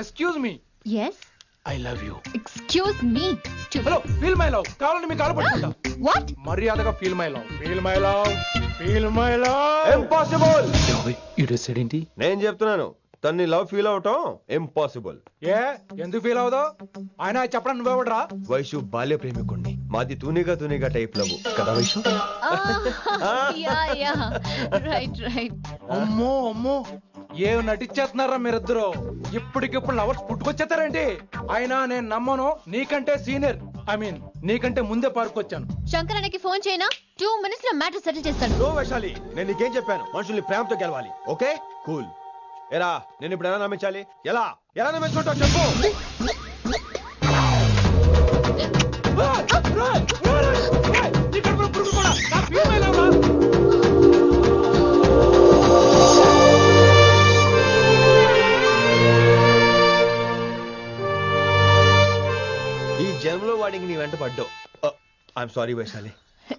Excuse me. yes I love you. excuse me hello, feel my love. కావాలంటే మీ కాలు పట్టుకుంటా. what మర్యాదగా feel my love. Feel my love. Feel my love. Impossible. ఇటు side ఏంటి? నేను చెప్తున్నాను, తన్ని లవ్ ఫీల్ అవటం ఇంపాసిబుల్. ఏ ఎందుకు ఫీల్ అవుదో? ఆయన చెప్పడం నువ్వెవడరా? వైషు బాల్య ప్రేమికుణ్ణి. మాది తూనిగా టైప్ లవ్ కదా వైషు? yeah right అమ్మో అమ్మో, ఏం నటించేస్తున్నారా మీరిద్దరు? ఇప్పటికిప్పుడు లవర్స్ పుట్టుకొచ్చేస్తారేంటి? అయినా నేను నమ్మను. నీకంటే సీనియర్, ఐ మీన్ నీకంటే ముందే పార్కొచ్చాను. శంకర్ అన్నకి ఫోన్ చేయనా? 2 minutes లో మ్యాటర్ సెటిల్ చేస్తాను. నో వైశాలి, నేను నీకేం చెప్పాను? మనుషుల్ని ప్రేమతో గెలవాలి. Okay cool. ఎరా నేను ఇప్పుడు ఎలా నమ్మించాలి? ఎలా ఎలా నమ్మించుకుంటావు చెప్పు. ఈ జన్మలో వాడికి నీ వెంట పడ్డావు. I'm sorry Vaishali.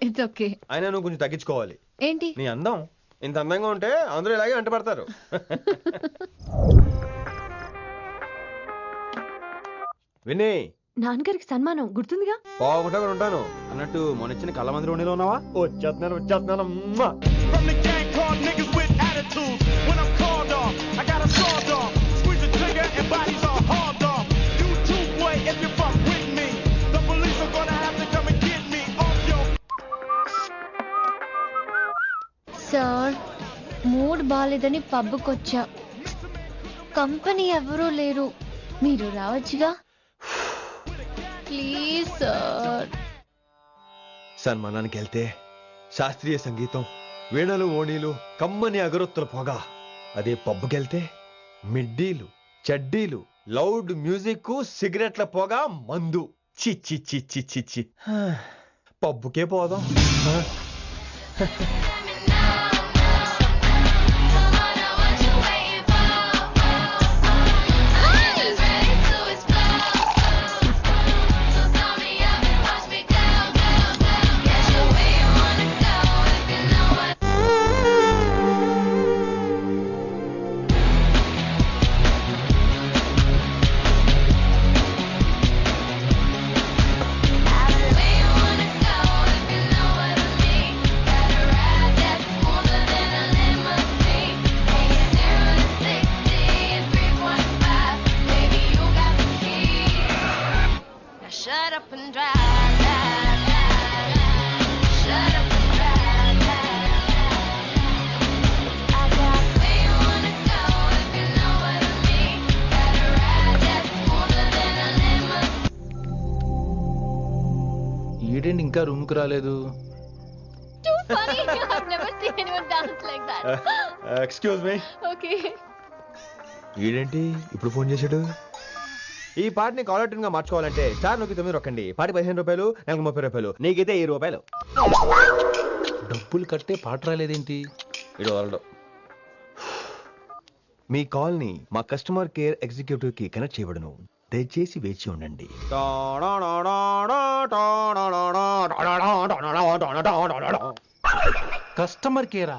It's okay. అయినా నువ్వు కొంచెం తగ్గించుకోవాలి. ఏంటి? నీ అందం ఇంత అందంగా ఉంటే అందరూ ఇలాగే వెంట పడతారు. విని నాన్నగారికి సన్మానం గుర్తుందిగా? బాగుంటా ఉంటాను అన్నట్టు మొన్న కళ్ళ మందిలో ఉండేలో ఉన్నావా? వచ్చేస్తున్నాను. From the gang called niggas with attitude. When I'm called off, I got a sawed off. Squeeze the trigger and bodies are hauled off. You too, boy, if you fuck with me. The police are gonna have to come and get me off your. Sir, mood బాలేదని పబ్కొచ్చా. Company ఎవరూ లేరు, మీరు రావచ్చుగా. Please sir. సన్మానానికి వెళ్తే శాస్త్రీయ సంగీతం, వీణలు, ఓణీలు, కమ్మని అగరొత్తుల పొగ. అదే పబ్బుకెళ్తే మిడ్డీలు, చడ్డీలు, లౌడ్ మ్యూజిక్, సిగరెట్ల పొగ, మందు. చి పబ్బుకే పోదాం. Shut up and drive. Shut up and drive. I got where you wanna go if you know what I mean. Got a ride that's smoother than a limousine. ఈడేంటి ఇంకా రూమ్ కు రాలేదు? Too funny. I've never seen anyone dance like that. Excuse me. Okay. ఈడేంటి ఇప్పుడు phone చేశాడు? ఈ పాటని caller tune గా మార్చుకోవాలంటే స్టార్ నొక్కి 9 రొక్కండి. పాటి 15 రూపాయలు, నాకు 30 రూపాయలు, నీకైతే 10 రూపాయలు. డబ్బులు కట్టే పాట రాలేదేంటి? ఇడు వదలడు. మీ కాల్ ని మా కస్టమర్ కేర్ ఎగ్జిక్యూటివ్ కి కనెక్ట్ చేయబడును. దయచేసి వేచి ఉండండి. కస్టమర్ కేరా?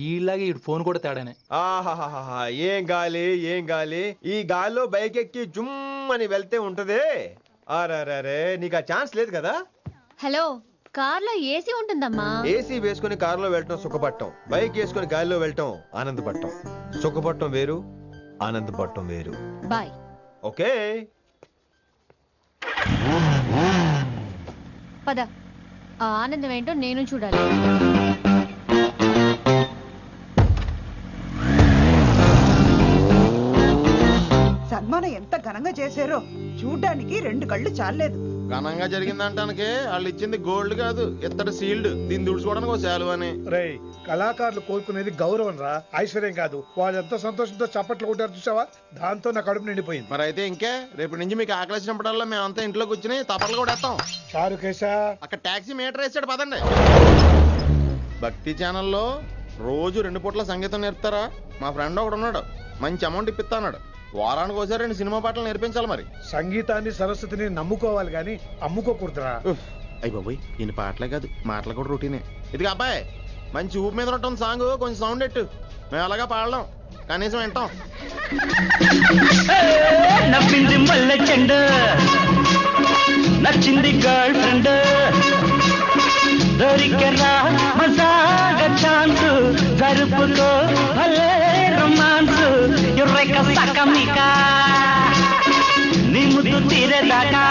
ఈలాగే ఇటు ఫోన్ కూడా తేడానే. ఆహాహాహా, ఏం గాలి. ఈ గాలిలో బైక్ ఎక్కి జుమ్ అని వెళ్తే ఉంటదే. అరే నీకు ఆ ఛాన్స్ లేదు కదా. హలో, కార్లో ఏసీ ఉంటుందమ్మా. ఏసీ వేసుకుని కారులో వెళ్ళటం సుఖపట్టం, బైక్ వేసుకుని గాలిలో వెళ్ళటం ఆనందపట్టం. సుఖపట్టం వేరు, ఆనందపట్టం వేరు. బాయ్. ఓకే పద, ఆ ఆనందం ఏంటో నేను చూడాలి. సన్మానం ఎంత ఘనంగా చేశారో చూడ్డానికి 2 కళ్ళు చాలేదు. ఘనంగా జరిగిందంటానికి వాళ్ళు ఇచ్చింది గోల్డ్ కాదు, ఇత్తడి సీల్డ్. దీన్ని దుడుచుకోవడానికి ఒక శాలువ అని. రేయ్, కళాకారులు కోరుకునేది గౌరవం రా, ఐశ్వర్యం కాదు. వాళ్ళు ఎంతో సంతోషంతో చప్పట్లు కొట్టారు చూసావా, దాంతో నా కడుపు నిండిపోయింది. మరి అయితే ఇంకే, రేపటి నుంచి మీకు ఆకలిసినప్పుడల్లా మేమంతా ఇంట్లో కూర్చుని తప్పట్లు కూడా వేస్తాం. చారు కేశా, అక్కడ టాక్సీ మీటర్ వేసాడు, పదండి. భక్తి ఛానల్లో రోజు 2 పూట్ల సంగీతం నేర్పుతారా? మా ఫ్రెండ్ ఒకడు ఉన్నాడు, మంచి అమౌంట్ ఇప్పిస్తాడు. వారానికి ఒకసారి 2 సినిమా పాటలు నేర్పించాలి. మరి సంగీతాన్ని సరస్వతిని నమ్ముకోవాలి గాని అమ్ముకోకూడదురా. అయ్యి బాబోయ్, ఈయన పాటలే కాదు మాటలు కూడా రొటీనే. ఇదిగా అబ్బాయి, మంచి ఊపు మీద ఉంటుంది సాంగ్, కొంచెం సౌండ్ ఎట్టు. మేము అలాగా పాడలేం, కనీసం వింటాం. నవ్వింది మల్లె చెండు నచ్చింది గర్ల్ ఫ్రెండ్ దొరికరా మజాగా ఛాన్స్ జరుపుకో భలే రొమాన్స్ ఎర్రెక సకమిక నీ ముద్దు తీరేదాకా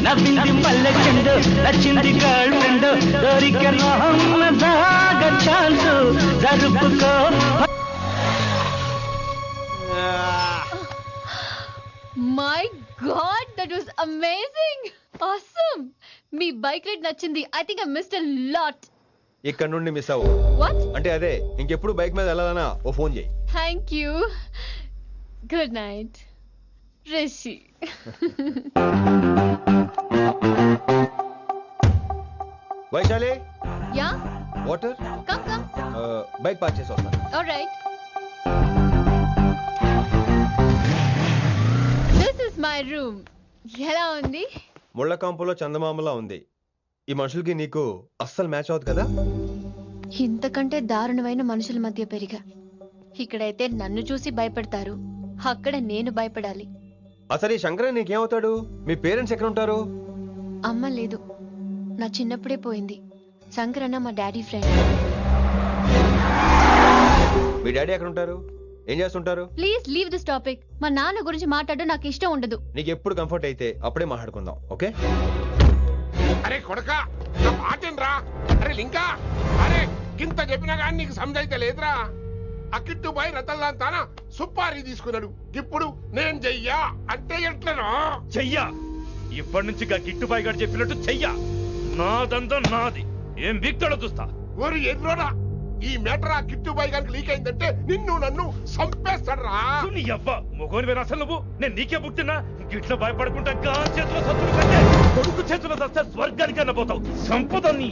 నవ్వింది మల్లె చెండు నచ్చింది గర్ల్ ఫ్రెండ్ దొరికరా మజాగా ఛాన్స్ జరుపుకో. My god that was amazing awesome. మీ బైక్ రైడ్ నచ్చింది. I think I missed a lot. ఇక్కడ నుండి మిస్ అవ్వు. వాట్? అంటే అదే ఇంకెప్పుడు బైక్ మీద వెళ్ళాలన్నా ఓ ఫోన్ చేయి. Thank you. Good night Rishi. Vaishali yeah water come come. Bike park చేసి వస్తాను. Alright. This is my room. ఎలా ఉంది? ముళ్ళ కాంపులో చందమామలా ఉంది. ఈ మనుషులకి నీకు అస్సలు మ్యాచ్ అవుతుంది కదా. ఇంతకంటే దారుణమైన మనుషుల మధ్య పెరిగా. ఇక్కడైతే నన్ను చూసి భయపడతారు, అక్కడ నేను భయపడాలి. అసలు ఈ శంకరన్ నీకేమవుతాడు? మీ పేరెంట్స్ ఎక్కడ ఉంటారు? అమ్మ లేదు, నా చిన్నప్పుడే పోయింది. శంకరన్న మా డాడీ ఫ్రెండ్. మీ డాడీ ఎక్కడ ఉంటారు? ఏం చేస్తుంటారు? Please leave this topic. మా నాన్న గురించి మాట్లాడడం నాకు ఇష్టం ఉండదు. నీకు ఎప్పుడు కంఫర్ట్ అయితే అప్పుడే మాట్లాడుకుందాం, ఓకే? అరే కొడకా, నా మాటేనరా? అరే లింకా, అరే గింత చెప్పినా కానీ నీకు సమజైతే లేదురా. అక్కిట్టు పోయి రతల్లాంతాన సుప్పారి తీసుకున్నాడు. ఇప్పుడు నేను చెయ్యా అంటే ఎట్లనో చెయ్యా. ఇప్పటి నుంచి గిట్టుబాయి గారు చెప్పినట్టు చెయ్యా. నాదంతా నాది. ఏం వీక్తాడో చూస్తా. ఓరి ఎర్రోడా, ఈ మేటర్ ఆ కిట్టుబాయి గారికి లీక్ అయిందంటే నిన్ను నన్ను చంపేస్తాడరా. నీ అబ్బా మొగోని వేరు అసలు నువ్వు. నేను నీకే పుట్టినా గిట్ల భయపడకుండా గా చేతిలో సత్తులు కంటే కొడుకు చేతిలో సస్తే స్వర్గానికన్నా పోతావు. సంపద నీ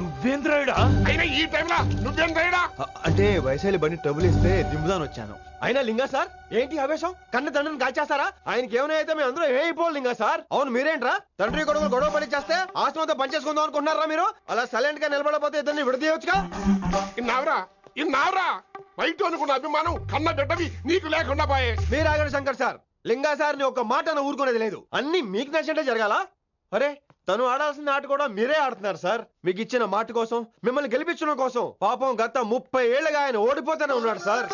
నువ్వేంద్రాయుడా? అయినా ఈ టైంలో నువ్వేం రైడా? అంటే వైశాలి బండి ట్రబుల్ ఇస్తే దింపుదాని వచ్చాను. అయినా లింగా సార్ ఏంటి ఆవేశం? కన్న తండ్రిని కాల్చేస్తారా? ఆయనకి ఏమైనా అయితే మేము అందరూ ఏమైపోవాలి లింగా సార్. అవును మీరేంట్రా తండ్రి కొడుకులు గొడవ పడి చేస్తే ఆస్తంతో పనిచేసుకుందాం అనుకుంటున్నారా మీరు? అలా సైలెంట్ గా నిలబడపోతే ఇద్దరిని విడదీయొచ్చుగా. ఇన్నావురా బయట అనుకున్న అభిమానం కన్న బిడ్డవి నీకు లేకుండా పోయే. మీరు ఆగండి శంకర్ సార్. లింగా సార్ ని ఒక మాట ఊరుకునేది లేదు. అన్ని మీకు నచ్చినట్టే జరగాల. అరే తను ఆడాల్సిన ఆట కూడా మీరే ఆడుతున్నారు సార్. మీకు ఇచ్చిన మాట కోసం, మిమ్మల్ని గెలిపించడం కోసం పాపం గత 30 ఏళ్లుగా ఆయన ఓడిపోతూనే ఉన్నాడు సార్.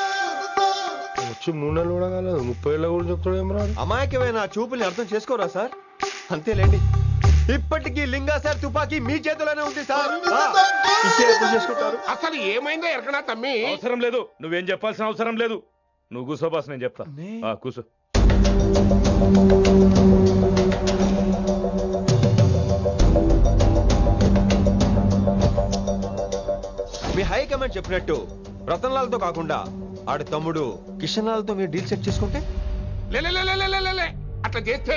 వచ్చి 3 నెలలు కూడా కాలేదు, 30 ఏళ్ళ కూడా చెప్తాడేమరా. అమాయకమైన చూపుల్ని అర్థం చేసుకోరా సార్? అంతేలేండి. ఇప్పటికీ లింగా సార్ తుపాకీ మీ చేతిలోనే ఉంది సార్. చేసుకుంటారు. అసలు ఏమైందో ఎరకనా తమ్మి? అవసరం లేదు, నువ్వేం చెప్పాల్సిన అవసరం లేదు. నువ్వు కూసో బాస్, నేను చెప్తా. కూసో. మీ హైకమాండ్ చెప్పినట్టు రతన్ లాల్ తో కాకుండా ఆడి తమ్ముడు కిషన్ లాల్ తో మీరు డీల్ సెట్ చేసుకుంటే? లే అట్లా చేస్తే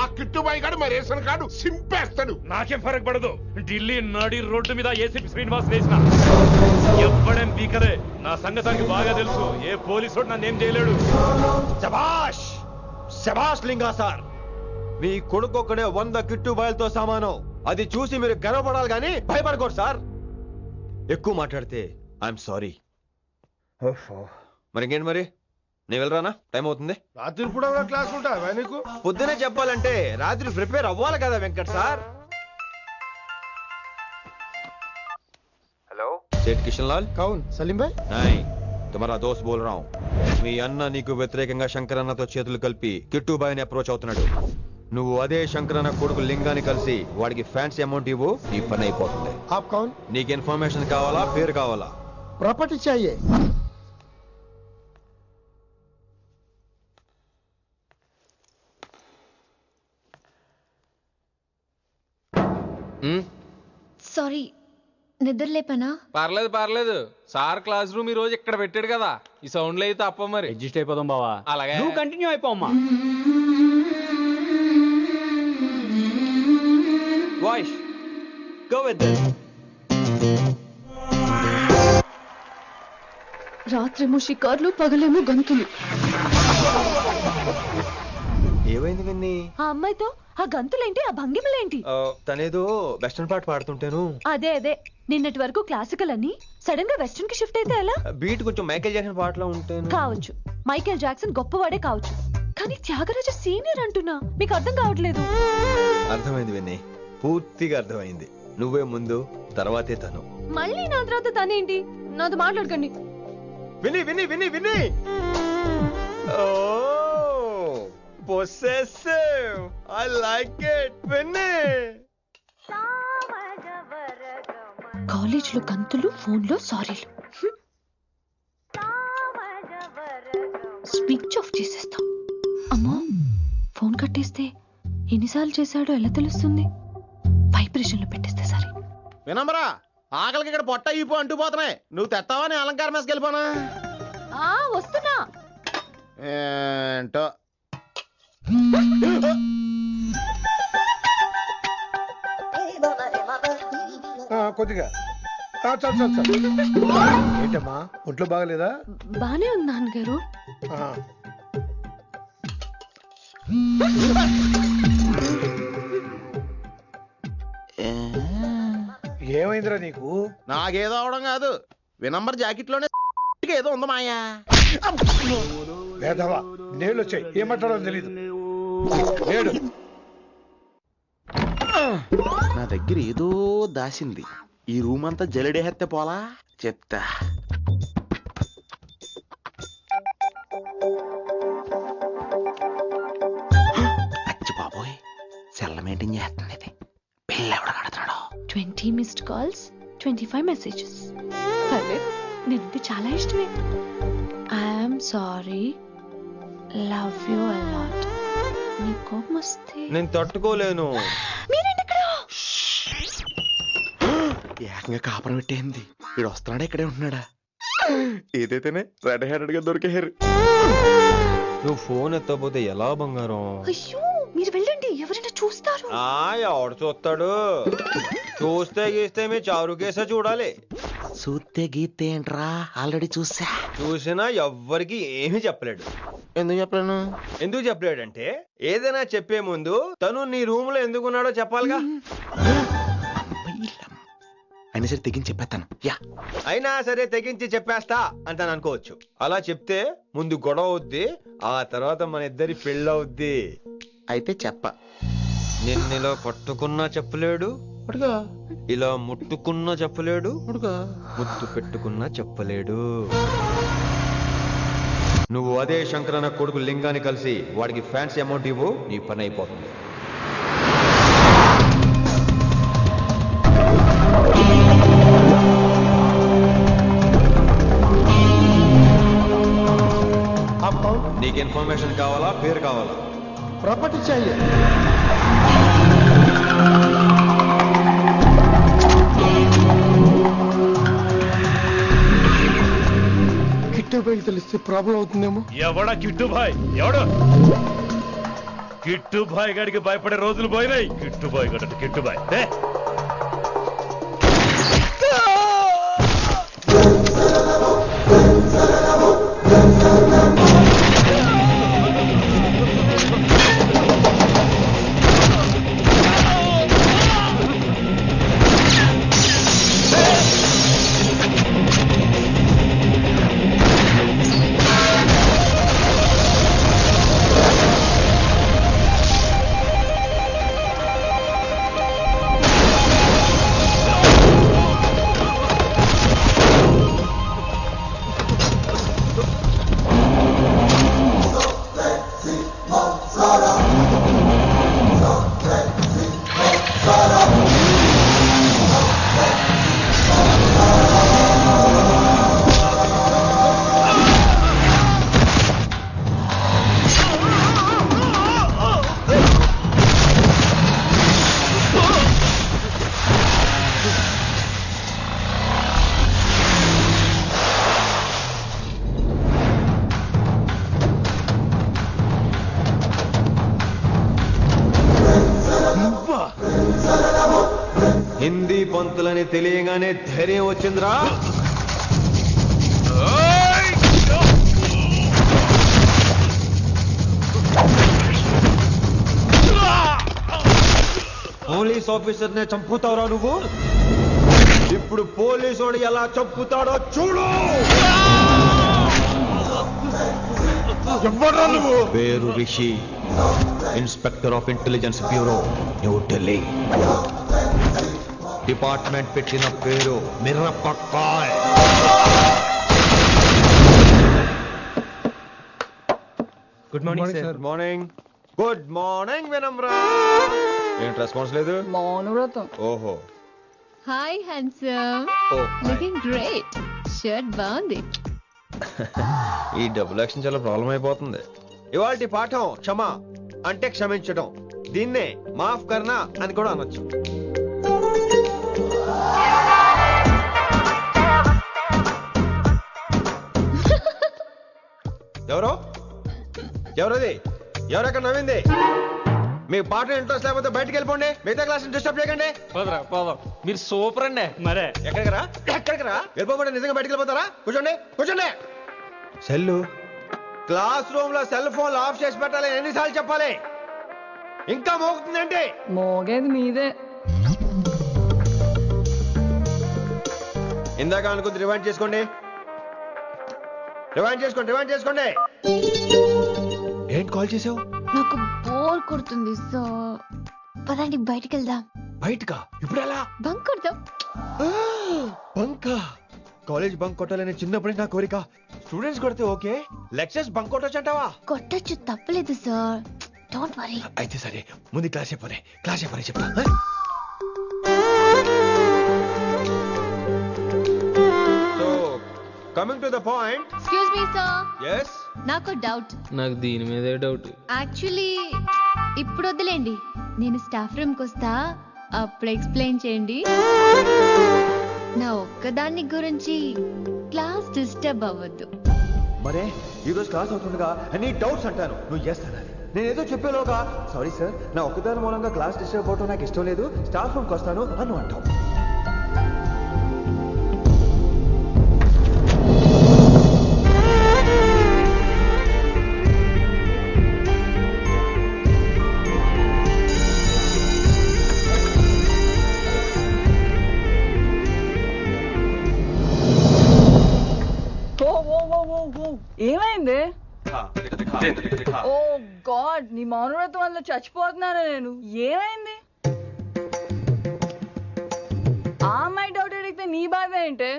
ఆ కిట్టుబాయి గారు మరి రేషన్ కార్డు సింపేస్తాడు. నాకేం ఫరక్ పడదు. ఢిల్లీ నడి రోడ్డు మీద ఏసీపీ శ్రీనివాస్ వేసిన ఎవ్వడేం పీకలే. నా సంగతానికి బాగా తెలుసు. ఏ పోలీసు నన్నేం చేయలేడు. శభాష్ శభాష్ లింగా సార్. మీ కొడుకు ఒక్కడే 100 కిట్టుబాయలతో సమానం. అది చూసి మీరు గర్వపడాలి కానీ భయపడకూడదు సార్. ఎక్కువ మాట్లాడితే ఐఎమ్ సారీ. మరి ఇంకేంటి మరి? నేను వెళ్ళరానా? టైం అవుతుంది. రాత్రి కూడా క్లాస్ ఉంటావా నీకు? పొద్దునే చెప్పాలంటే రాత్రి ప్రిపేర్ అవ్వాలి కదా వెంకట్ సార్. హలో సేठ కిషన్ లాల్. కౌన్ సలీం భాయ్? नहीं तुम्हारा दोस्त बोल रहा हूँ. మీ అన్న నీకు వ్యతిరేకంగా శంకరన్నతో చేతులు కలిపి కిట్టుబాయిని అప్రోచ్ అవుతున్నాడు. నువ్వు అదే శంకరన్న కొడుకు లింగాన్ని కలిసి వాడికి ఫ్యాన్సీ అమౌంట్ ఇవ్వు, నీ పని అయిపోతుంది. आप कौन? నీకు ఇన్ఫర్మేషన్ కావాలా, పేరు కావాలా? प्रॉपर्टी चाहिए. సారీ, నిద్రలేపనా? పర్లేదు. సార్ క్లాస్ రూమ్ ఈ రోజు ఇక్కడ పెట్టాడు కదా, ఈ సౌండ్లు అయితే తప్ప మరి అడ్జస్ట్ అయిపోదాం బావా. అలాగే నువ్వు కంటిన్యూ అయిపోమ్మా. Voice go with this. రాత్రేమో షికార్లు, పగలేమో గంతులు. ఏమైంది ఏమైంది విన్ని? ఆ అమ్మాయితో ఆ గంతులేంటి, ఆ భంగిమలేంటి? తనేదో వెస్టర్న్ పాట పాడుతుంటేను. అదే నిన్నటి వరకు క్లాసికల్ అని సడన్ గా వెస్టర్న్ కి షిఫ్ట్ అయితే ఎలా? బీట్ కొంచెం మైకేల్ జాక్సన్ పాటలో ఉంటేను. కావచ్చు, మైకేల్ జాక్సన్ గొప్పవాడే కావచ్చు, కానీ త్యాగరాజ సీనియర్ అంటున్నా. మీకు అర్థం కావట్లేదు. అర్థమైంది విన్ని, పూర్తిగా అర్థమైంది. నువ్వే ముందు, తర్వాతే తను. మళ్ళీ నా తర్వాత తనేంటి? నాతో మాట్లాడకండి. విని విని విని విని possessive. I like it. విని కాలేజ్ లో గంతులు, ఫోన్ లో సారీలు. స్విచ్ ఆఫ్ చేసేస్తా. అమ్మో, ఫోన్ కట్టేస్తే ఎన్నిసార్లు చేశాడో ఎలా తెలుస్తుంది? వైబ్రేషన్ లో పెట్టేస్తే సరే. వినమ్రా, ఆకలికి ఇక్కడ పొట్ట ఈపు అంటూ పోతున్నాయి. నువ్వు తెస్తావా నేను అలంకారం వేసుకెళ్ళిపోనా? వస్తున్నా. ఏంటో కొద్దిగా చాలు. ఏంటమ్మా, ఒంట్లో బాగలేదా? బానే ఉంది నాన్నగారు. ఏమైందిరా నీకు? నాకేదో అవడం కాదు, వినంబర్ జాకెట్ లోనే ఏదో ఉంది మాయా. లేదవా, నేళ్ళు వచ్చాయి, ఏమంటాడో తెలీదు. నేడు నా దగ్గర ఏదో దాసింది. ఈ రూమ్ అంతా జలడేహెత్తే పోలా చెప్తా. అచ్చి బాబోయ్, సెల్ల మెయింటైన్ చేస్తుంది ఇది. పిల్ల ఎవడ కడుతున్నాడు? 20 మిస్డ్ కాల్స్, 25 మెసేజెస్. పర్లేదు, నిన్నంటే చాలా ఇష్టమే. I'm sorry, love you a lot. నీ కోపం వస్తే నేను తట్టుకోలేను. మీరేంటి ఇక్కడ? ఏకంగా కాపురం పెట్టేంది. వీడు వస్తున్నాడా, ఇక్కడే ఉంటున్నాడా? ఏదైతేనే రెడ్ హ్యాండెడ్ గా దొరికారు. నువ్వు ఫోన్ ఎత్తకపోతే ఎలా బంగారం? అయ్యో, మీరు వెళ్ళండి, ఎవరైనా చూస్తారు. ఎవడు చూస్తాడు? చూస్తే గీస్తే మీ చారు కేసే చూడాలి. చూస్తే గీతే ఏంట్రా, ఆల్రెడీ చూసినా ఎవ్వరికి ఏమీ చెప్పలేడు. ఎందుకు చెప్పలేడంటే, ఏదైనా చెప్పే ముందు తను నీ రూమ్ లో ఎందుకున్నాడో చెప్పాలిగా. అయినా సరే తెగించి చెప్పేస్తాను. అయినా సరే తెగించి చెప్పేస్తా అంటాను అనుకోవచ్చు. అలా చెప్తే ముందు గొడవ అవుద్ది, ఆ తర్వాత మన ఇద్దరి పెళ్ళవుద్ది. అయితే చెప్ప. నిన్నిలా పట్టుకున్నా చెప్పలేడు, ఇలా ముట్టుకున్నా చెప్పలేడు, ముద్దు పెట్టుకున్నా చెప్పలేడు. నువ్వు అదే శంకరన్న కొడుకు లింగాన్ని కలిసి వాడికి ఫ్యాన్సీ అమౌంట్ ఇవ్వు, నీ పని అయిపోతుంది. నీకు ఇన్ఫర్మేషన్ కావాలా, పేరు కావాలా? ప్రాపర్టీ चाहिए. కిట్టుబాయి తెలిస్తే ప్రాబ్లం అవుతుందేమో. ఎవడా కిట్టుబాయ్? ఎవడు? కిట్టుబాయ్ గారికి భయపడే రోజులు పోయినాయి. కిట్టుబాయ్ గడ కిట్టుబాయ్ హిందీ పంతులని తెలియగానే ధైర్యం వచ్చిందిరా. పోలీస్ ఆఫీసర్ నే చంపుతావురా నువ్వు? ఇప్పుడు పోలీసుడు ఎలా చంపుతాడో చూడు. ఎవరా నువ్వు? పేరు Rishi, inspector of intelligence bureau, New Delhi. Department పెట్టిన పేరు మిర్రపక్కాయ్. Good morning sir. Good morning. Good morning Vinamra. ఏంటి రెస్పాన్స్ లేదు? మౌనవ్రతం. ఓహో. Hi handsome. Looking great. Shirt బాగుంది. ఈ డబుల్ యాక్షన్ చాలా ప్రాబ్లం అయిపోతుంది. ఇవాల్టి పాఠం క్షమ అంటే క్షమించడం. దీన్నే మాఫ్ కర్నా అని కూడా అనొచ్చు. ఎవరో ఎవరది? ఎవరెక్కడ నవ్వింది? మీ పాట ఇంట్రెస్ట్ లేకపోతే బయటకు వెళ్ళిపోండి. మిగతా క్లాస్ డిస్టర్బ్ చేయకండి. మీరు సూపర్ అండి. మరే ఎక్కడికి రా? వెళ్ళిపోకుండా నిజంగా బయటకు వెళ్ళిపోతారా? కూర్చోండి కూర్చోండి. సెల్లు క్లాస్ రూమ్ లో సెల్ ఫోన్ ఆఫ్ చేసి పెట్టాలి. ఎన్నిసార్లు చెప్పాలి? ఇంకా మోగుతుందంటే మోగేది మీదే. ఇందాక అనుకుంది రివైండ్ చేసుకోండి. రివైండ్ చేసుకోండి. ఏంటి కాల్ చేసావు? నాకు బోర్ కొడుతుంది సో పదండి బయటికి వెళ్దాం. బయటకా? ఇప్పుడు ఎలా? బంక్ కొడదాం. బంకా? కాలేజ్ బంక్ కొట్టాలని చిన్నప్పుడే నా కోరిక. స్టూడెంట్స్ కొడితే ఓకే, లెక్చర్స్ బంక్ కొట్టొచ్చు అంటావా? కొట్టచ్చు, తప్పలేదు సార్. Don't worry. అయితే సరే, ముందు క్లాస్ చెప్పని చెప్తా. So coming to the point. Excuse me sir. yes నాకు డౌట్. నాకు దీని మీదే డౌట్. యాక్చువల్లీ ఇప్పుడు వద్దులేండి, నేను స్టాఫ్ రూమ్ కి వస్తా, అప్పుడు ఎక్స్ప్లెయిన్ చేయండి. నా ఒక్కదాన్ని గురించి క్లాస్ డిస్టర్బ్ అవ్వద్దు. మరే ఈ రోజు క్లాస్ అవుతుండగా అన్ని డౌట్స్ అంటాను, నువ్వు చేస్తాను. నేనేదో చెప్పేలోగా సారీ సార్, నా ఒక్కదాని మూలంగా క్లాస్ డిస్టర్బ్ అవటం నాకు ఇష్టం లేదు, స్టాఫ్ రూమ్కి వస్తాను అని అంటావు. ఏమైంది? ఓ గాడ్, నీ మౌనవ్రతం వల్ల చచ్చిపోతున్నాను నేను. ఏమైంది? ఆ అమ్మాయి డౌట్ అడిగితే నీ బాధ ఏంటి?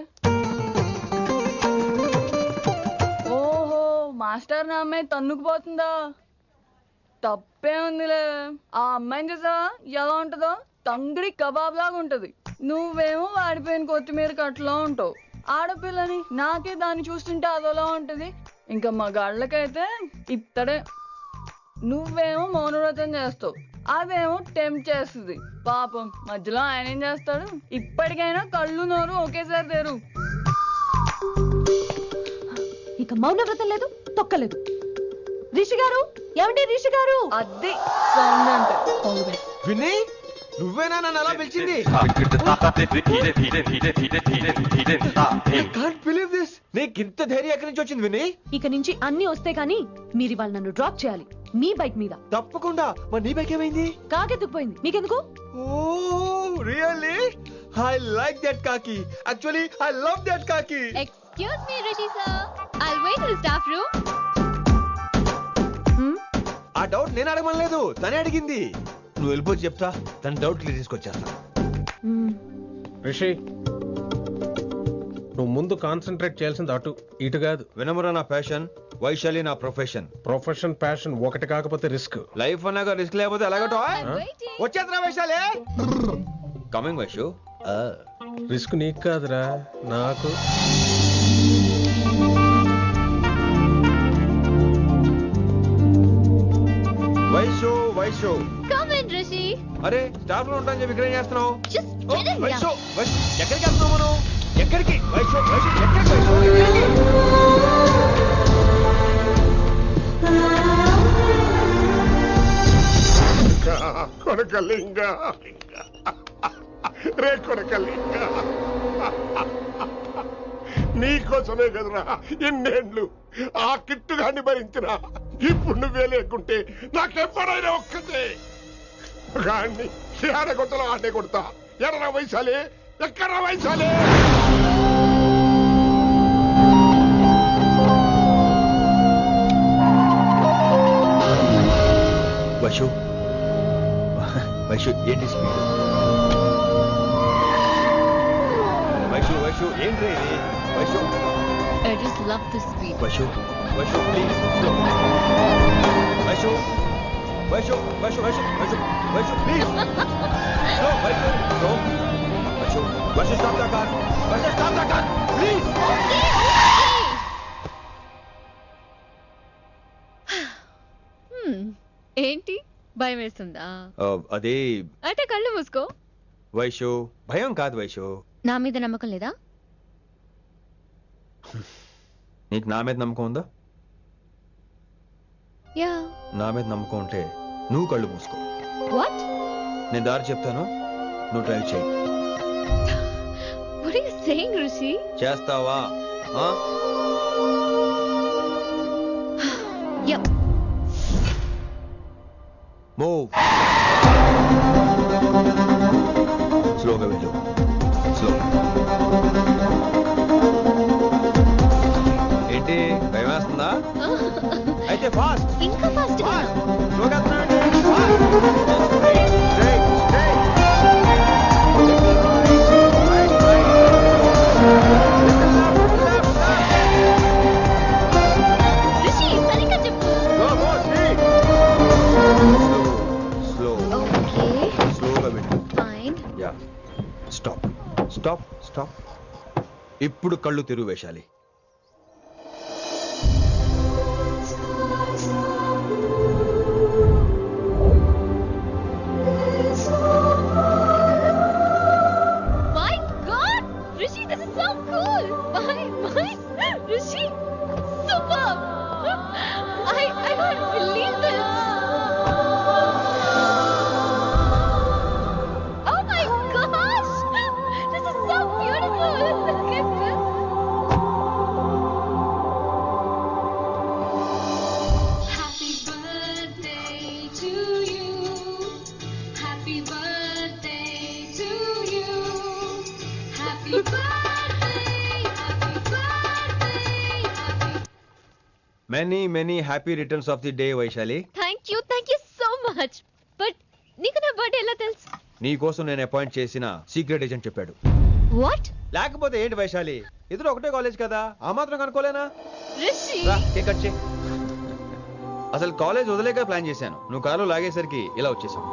ఓహో, మాస్టర్ నా అమ్మాయి తన్నుకుపోతుందా? తప్పే ఉందిలే. ఆ అమ్మాయిని చూసావా ఎలా ఉంటుందో? తంగిడి కబాబ్ లాగా ఉంటది. నువ్వేమో వాడిపోయిన కొత్తిమీర కట్లా ఉంటావు. ఆడపిల్లని నాకే దాన్ని చూస్తుంటే అదోలా ఉంటది. ఇంకా మగాళ్ళకైతే ఇత్తడే. నువ్వేమో మౌనవ్రతం చేస్తావు, అదేమో టెంప్ట్ చేస్తుంది. పాపం మధ్యలో ఆయన ఏం చేస్తాడు? ఇప్పటికైనా కళ్ళు నోరు ఒకేసారి తెరు. ఇక మౌనవ్రతం లేదు, తొక్కలేదు. రిషి గారు, ఏమండి రిషి గారు? అది సౌండ్ అంటే. విని నువ్వేనా నన్ను అలా పిలిచింది? నీకింత ధైర్యం ఎక్కడి నుంచి వచ్చింది విని? ఇక నుంచి అన్ని వస్తే కానీ మీరు ఇవాళ నన్ను డ్రాప్ చేయాలి మీ బైక్ మీద. తప్పకుండా. మరి నీ బైక్ ఏమైంది? కాకెత్తుకుపోయింది. మీకెందుకు? Oh really? I like that కాకి. యాక్చువల్లీ ఐ లవ్ దట్ కాకి. Excuse me Rishi sir, I'll wait in staff room. ఆ డౌట్ నేను అడగమనలేదు, తనే అడిగింది. నువ్వు వెళ్ళిపోయి చెప్తా, తన డౌట్ క్లియర్ తీసుకొచ్చేస్తా. రిషి, నువ్వు ముందు కాన్సన్ట్రేట్ చేయాల్సింది అటు ఇటు కాదు. వినమ్ర నా ప్యాషన్, వైశాలి నా ప్రొఫెషన్. ప్రొఫెషన్ ప్యాషన్ ఒకటి కాకపోతే రిస్క్. లైఫ్ అన్నాక రిస్క్ లేకపోతే ఎలాగటో? వచ్చేద్రా వైశాలి. కమింగ్ వైషు. రిస్క్ నీకు కాదురా, నాకు. Vaishu come in Rishi. అరే స్టాఫ్ లో ఉంటాను చెప్పి ఇక్కడ ఏం చేస్తున్నావు? Just get in. వైషు ఎక్కడికి వెళ్తున్నావు మనం? ఎక్కడికి? వైషు ఎక్కడికి? కొడకలింగ రే కొడకలింగ, నీకోసమే కదరా ఎన్నేళ్ళు ఆ కిట్టుగాన్ని భరించినా. ఇప్పుడు నువ్వే లేకుంటే నాకెప్పుడైనా ఒక్కతే. గాన్ని ఆడే కొట్టలో ఆడే కొడతా. ఎడరా వైశాలి, ఎక్కడ వైశాలి? వైషు వైషు ఏంటి స్పీడ్? వైషు వైషు ఏంటి ఇది? Vaishu I just love the speed. Vaishu Vaishu please Vaishu Vaishu Vaishu Vaishu Vaishu Vaishu please slow Vaishu slow Vaishu Vaishu stop the car Vaishu stop the car please. ఏంటి భయం వేస్తుందా? అదే అంటే కళ్ళు మూసుకో. వైషు భయం కాదు వైషు. నా మీద నమ్మకం లేదా? నీకు నా మీద నమ్మకం ఉందా? యా. నా మీద నమ్మకం ఉంటే నువ్వు కళ్ళు మూసుకో. వాట్? నేను దారి చెప్తాను, నువ్వు డ్రైవ్ చేయి. What are you saying, Rishi? చేస్తావా? Yep. మూవ్. స్లోగా వెళ్ళు. స్లో. ఏంటి భయం వేస్తుందా? అయితే ఫాస్ట్. ఇంకా ఫాస్ట్ గా. స్లోగా రిషి సరిగ్గా చెప్పు. స్లో. ఓకే. స్లోగా వెళ్ళు. Fine. Yeah. Stop stop stop. ఇప్పుడు కళ్ళు తెరువు వేశాలి. My God, Rishi, this is so cool. My Rishi, superb. I can't believe this. Oh my gosh, this is so beautiful. Look at this. Happy birthday to you. Happy birthday to you. Happy birthday, happy birthday, happy. Many many happy returns of the day Vaishali. Thank you so much. But నీకు నా birthday ఎలా తెలుసు? నీ కోసం నేను appoint చేసిన secret agent చెప్పాడు. What? లేకపోతే ఏంటి వైశాలి, ఇద్దరు ఒకటే కాలేజ్ కదా, ఆ మాత్రం కనుక్కోలేనా? Rishi. రా, కేక్ కట్ చేయి. అసలు కాలేజ్ వదిలేక ప్లాన్ చేశాను, నువ్వు కారు లాగేసరికి ఇలా వచ్చేసాం.